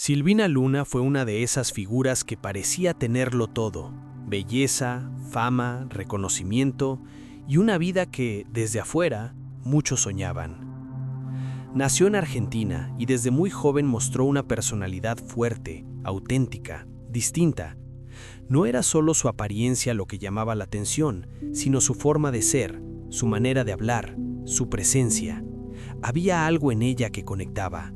Silvina Luna fue una de esas figuras que parecía tenerlo todo: belleza, fama, reconocimiento y una vida que, desde afuera, muchos soñaban. Nació en Argentina y desde muy joven mostró una personalidad fuerte, auténtica, distinta. No era solo su apariencia lo que llamaba la atención, sino su forma de ser, su manera de hablar, su presencia. Había algo en ella que conectaba.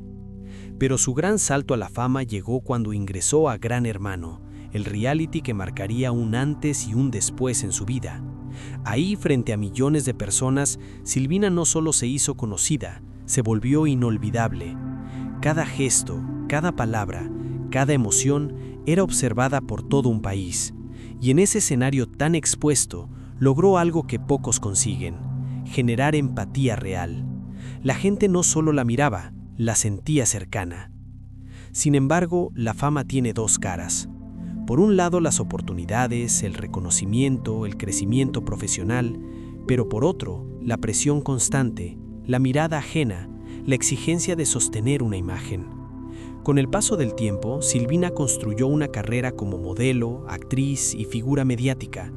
Pero su gran salto a la fama llegó cuando ingresó a Gran Hermano, el reality que marcaría un antes y un después en su vida. Ahí, frente a millones de personas, Silvina no solo se hizo conocida, se volvió inolvidable. Cada gesto, cada palabra, cada emoción era observada por todo un país. Y en ese escenario tan expuesto, logró algo que pocos consiguen: generar empatía real. La gente no solo la miraba, la sentía cercana. Sin embargo, la fama tiene dos caras. Por un lado, las oportunidades, el reconocimiento, el crecimiento profesional, pero por otro, la presión constante, la mirada ajena, la exigencia de sostener una imagen. Con el paso del tiempo, Silvina construyó una carrera como modelo, actriz y figura mediática.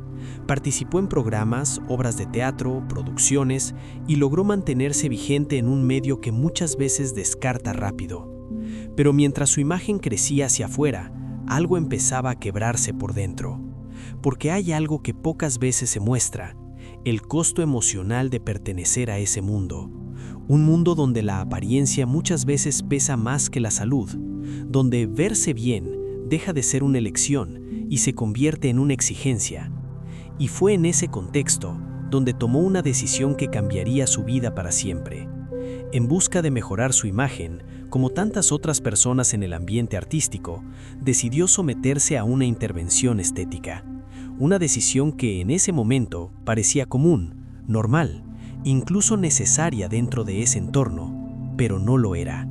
Participó en programas, obras de teatro, producciones y logró mantenerse vigente en un medio que muchas veces descarta rápido. Pero mientras su imagen crecía hacia afuera, algo empezaba a quebrarse por dentro. Porque hay algo que pocas veces se muestra: el costo emocional de pertenecer a ese mundo. Un mundo donde la apariencia muchas veces pesa más que la salud, donde verse bien deja de ser una elección y se convierte en una exigencia. Y fue en ese contexto donde tomó una decisión que cambiaría su vida para siempre. En busca de mejorar su imagen, como tantas otras personas en el ambiente artístico, decidió someterse a una intervención estética. Una decisión que en ese momento parecía común, normal, incluso necesaria dentro de ese entorno, pero no lo era.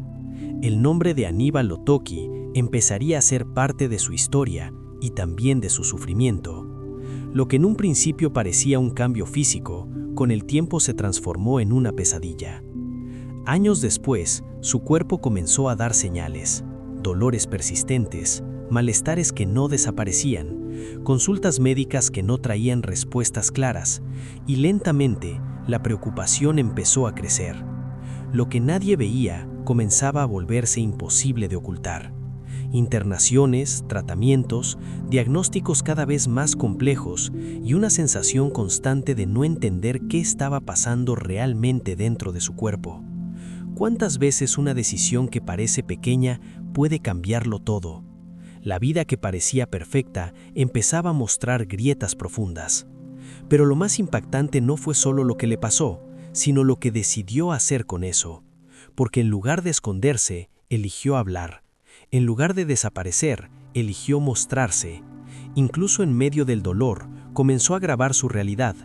El nombre de Aníbal Otoki empezaría a ser parte de su historia y también de su sufrimiento. Lo que en un principio parecía un cambio físico, con el tiempo se transformó en una pesadilla. Años después, su cuerpo comenzó a dar señales: dolores persistentes, malestares que no desaparecían, consultas médicas que no traían respuestas claras, y lentamente la preocupación empezó a crecer. Lo que nadie veía comenzaba a volverse imposible de ocultar. Internaciones, tratamientos, diagnósticos cada vez más complejos y una sensación constante de no entender qué estaba pasando realmente dentro de su cuerpo. ¿Cuántas veces una decisión que parece pequeña puede cambiarlo todo? La vida que parecía perfecta empezaba a mostrar grietas profundas. Pero lo más impactante no fue solo lo que le pasó, sino lo que decidió hacer con eso. Porque en lugar de esconderse, eligió hablar. En lugar de desaparecer, eligió mostrarse. Incluso en medio del dolor, comenzó a grabar su realidad: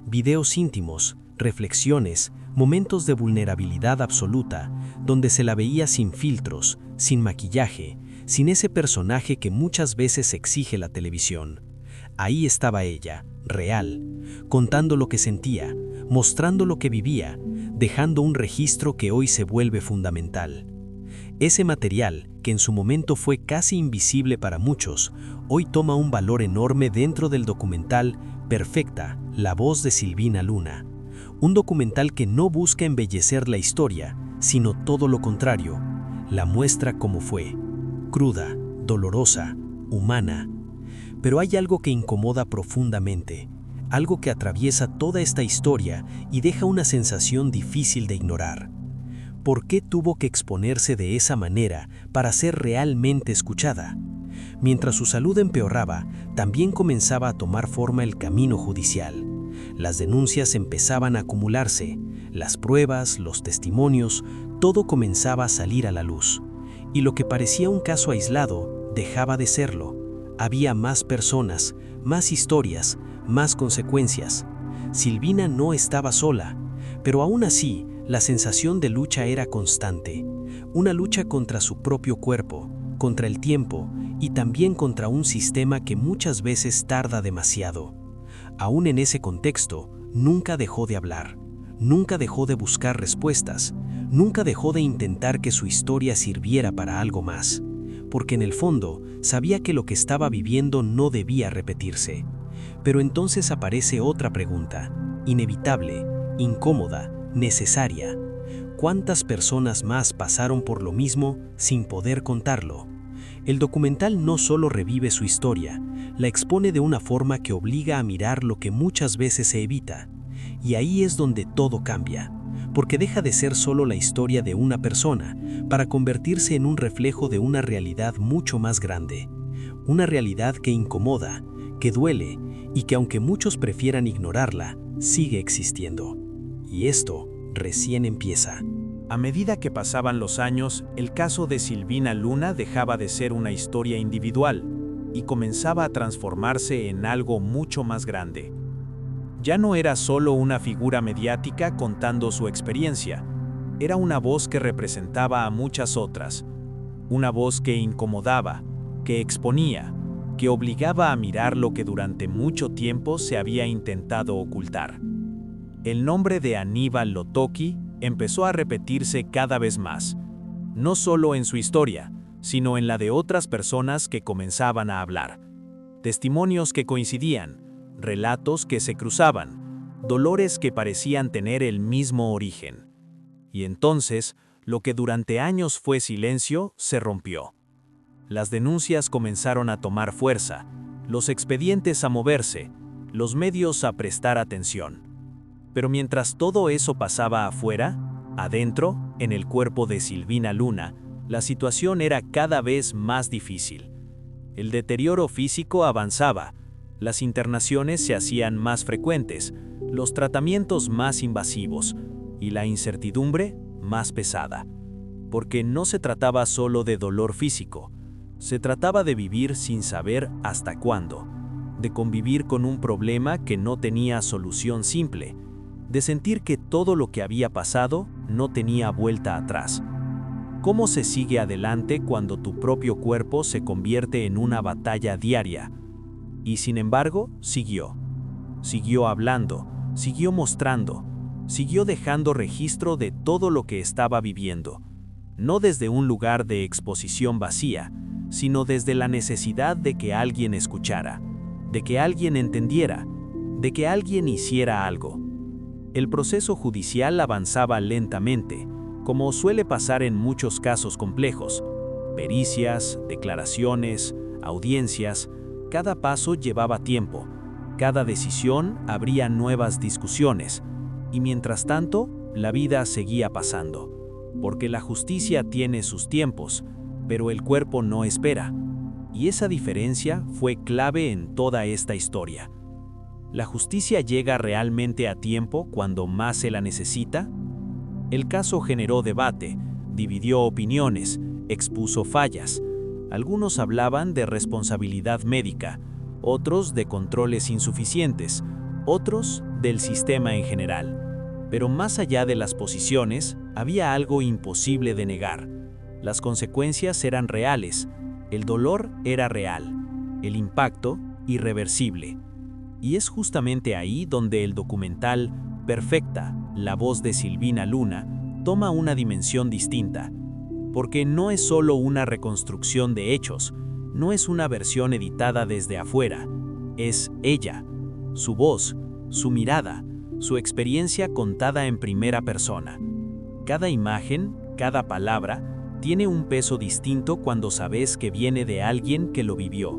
videos íntimos, reflexiones, momentos de vulnerabilidad absoluta, donde se la veía sin filtros, sin maquillaje, sin ese personaje que muchas veces exige la televisión. Ahí estaba ella, real, contando lo que sentía, mostrando lo que vivía, dejando un registro que hoy se vuelve fundamental. Ese material, que en su momento fue casi invisible para muchos, hoy toma un valor enorme dentro del documental Perfecta, la voz de Silvina Luna. Un documental que no busca embellecer la historia, sino todo lo contrario. La muestra como fue: cruda, dolorosa, humana. Pero hay algo que incomoda profundamente, algo que atraviesa toda esta historia y deja una sensación difícil de ignorar. ¿Por qué tuvo que exponerse de esa manera para ser realmente escuchada? Mientras su salud empeoraba, también comenzaba a tomar forma el camino judicial. Las denuncias empezaban a acumularse, las pruebas, los testimonios, todo comenzaba a salir a la luz. Y lo que parecía un caso aislado dejaba de serlo. Había más personas, más historias, más consecuencias. Silvina no estaba sola, pero aún así, la sensación de lucha era constante. Una lucha contra su propio cuerpo, contra el tiempo y también contra un sistema que muchas veces tarda demasiado. Aún en ese contexto, nunca dejó de hablar, nunca dejó de buscar respuestas, nunca dejó de intentar que su historia sirviera para algo más. porque en el fondo sabía que lo que estaba viviendo no debía repetirse. Pero entonces aparece otra pregunta, inevitable, incómoda, necesaria. ¿Cuántas personas más pasaron por lo mismo sin poder contarlo? El documental no solo revive su historia, la expone de una forma que obliga a mirar lo que muchas veces se evita. Y ahí es donde todo cambia, porque deja de ser solo la historia de una persona para convertirse en un reflejo de una realidad mucho más grande. Una realidad que incomoda, que duele y que aunque muchos prefieran ignorarla, sigue existiendo. Y esto recién empieza. A medida que pasaban los años, el caso de Silvina Luna dejaba de ser una historia individual y comenzaba a transformarse en algo mucho más grande. Ya no era solo una figura mediática contando su experiencia, era una voz que representaba a muchas otras, una voz que incomodaba, que exponía, que obligaba a mirar lo que durante mucho tiempo se había intentado ocultar. El nombre de Aníbal Lotoki empezó a repetirse cada vez más, no solo en su historia, sino en la de otras personas que comenzaban a hablar. Testimonios que coincidían, relatos que se cruzaban, dolores que parecían tener el mismo origen. Y entonces, lo que durante años fue silencio, se rompió. Las denuncias comenzaron a tomar fuerza, los expedientes a moverse, los medios a prestar atención. Pero mientras todo eso pasaba afuera, adentro, en el cuerpo de Silvina Luna, la situación era cada vez más difícil. El deterioro físico avanzaba, las internaciones se hacían más frecuentes, los tratamientos más invasivos y la incertidumbre más pesada. Porque no se trataba solo de dolor físico, se trataba de vivir sin saber hasta cuándo, de convivir con un problema que no tenía solución simple, de sentir que todo lo que había pasado no tenía vuelta atrás. ¿Cómo se sigue adelante cuando tu propio cuerpo se convierte en una batalla diaria? Y sin embargo, siguió. Siguió hablando, siguió mostrando, siguió dejando registro de todo lo que estaba viviendo. No desde un lugar de exposición vacía, sino desde la necesidad de que alguien escuchara, de que alguien entendiera, de que alguien hiciera algo. El proceso judicial avanzaba lentamente, como suele pasar en muchos casos complejos. Pericias, declaraciones, audiencias, cada paso llevaba tiempo, cada decisión abría nuevas discusiones, y mientras tanto, la vida seguía pasando. Porque la justicia tiene sus tiempos, pero el cuerpo no espera. Y esa diferencia fue clave en toda esta historia. ¿La justicia llega realmente a tiempo cuando más se la necesita? El caso generó debate, dividió opiniones, expuso fallas. Algunos hablaban de responsabilidad médica, otros de controles insuficientes, otros del sistema en general. Pero más allá de las posiciones, había algo imposible de negar. Las consecuencias eran reales, el dolor era real, el impacto irreversible. Y es justamente ahí donde el documental Perfecta, la voz de Silvina Luna, toma una dimensión distinta. Porque no es solo una reconstrucción de hechos, no es una versión editada desde afuera, es ella, su voz, su mirada, su experiencia contada en primera persona. Cada imagen, cada palabra, tiene un peso distinto cuando sabes que viene de alguien que lo vivió.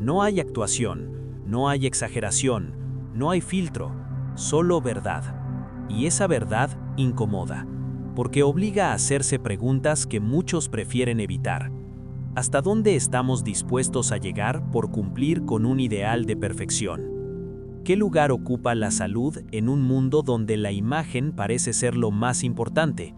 No hay actuación, no hay exageración, no hay filtro, solo verdad. Y esa verdad incomoda, porque obliga a hacerse preguntas que muchos prefieren evitar. ¿Hasta dónde estamos dispuestos a llegar por cumplir con un ideal de perfección? ¿Qué lugar ocupa la salud en un mundo donde la imagen parece ser lo más importante?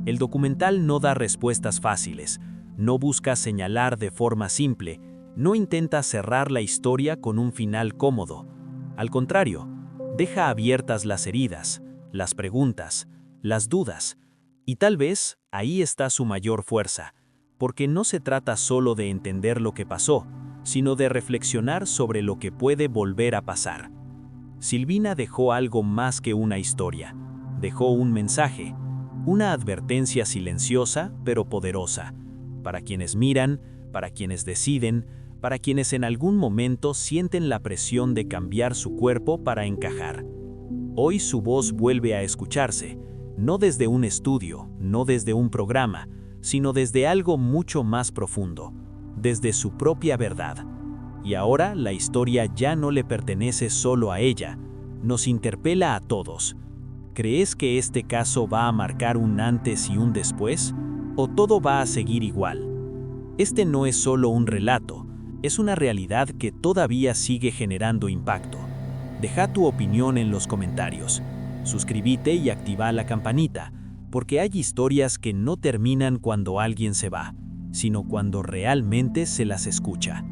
El documental no da respuestas fáciles, no busca señalar de forma simple, no intenta cerrar la historia con un final cómodo. Al contrario, deja abiertas las heridas, las preguntas, las dudas. Y tal vez ahí está su mayor fuerza, porque no se trata solo de entender lo que pasó, sino de reflexionar sobre lo que puede volver a pasar. Silvina dejó algo más que una historia, dejó un mensaje, una advertencia silenciosa pero poderosa. para quienes miran, para quienes deciden, para quienes en algún momento sienten la presión de cambiar su cuerpo para encajar. Hoy su voz vuelve a escucharse, no desde un estudio, no desde un programa, sino desde algo mucho más profundo, desde su propia verdad. Y ahora la historia ya no le pertenece solo a ella, nos interpela a todos. ¿Crees que este caso va a marcar un antes y un después? ¿O todo va a seguir igual? Este no es solo un relato, es una realidad que todavía sigue generando impacto. Deja tu opinión en los comentarios. Suscríbete y activa la campanita, porque hay historias que no terminan cuando alguien se va, sino cuando realmente se las escucha.